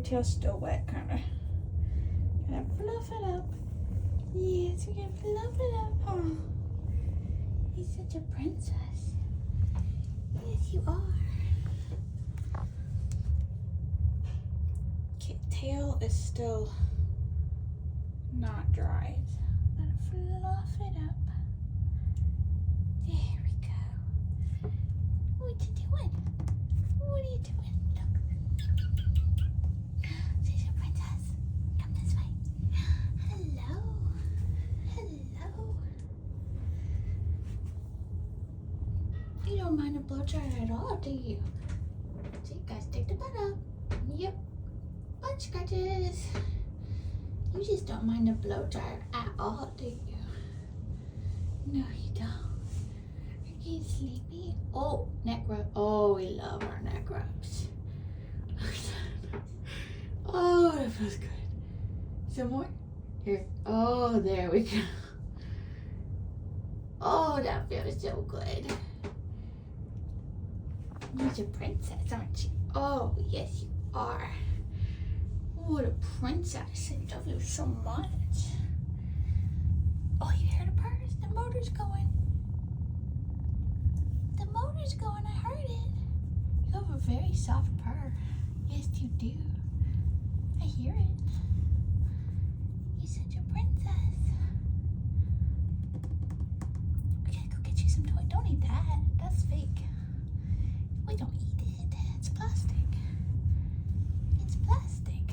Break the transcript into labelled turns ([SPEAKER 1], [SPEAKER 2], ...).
[SPEAKER 1] tail's still wet, kind of. Gonna fluff it up. Yes, we're gonna fluff it up. Oh, he's such a princess. Yes, you are. Okay, tail is still not dry. So I'm gonna fluff it up. There we go. What you doing? What are you doing? Look. She's your princess. Come this way. Hello. Hello. You don't mind a blow dryer at all, do you? So you guys take the butt out. Yep. Butt scratches. You just don't mind a blow dryer at all, do you? No, you don't. Are you sleepy? Oh, neck rub. Oh, we love our neck rubs. Oh, that feels good. Some more? Here. Oh, there we go. Oh, that feels so good. You're a princess, aren't you? Oh, yes, you are. What a princess. I love you so much. Oh, you hear the purrs? The motor's going. The motor's going. I heard it. You have a very soft purr. Yes, you do. I hear it. You're such a princess. We gotta go get you some toy. Don't eat that. That's fake. We don't eat it. It's plastic. It's plastic.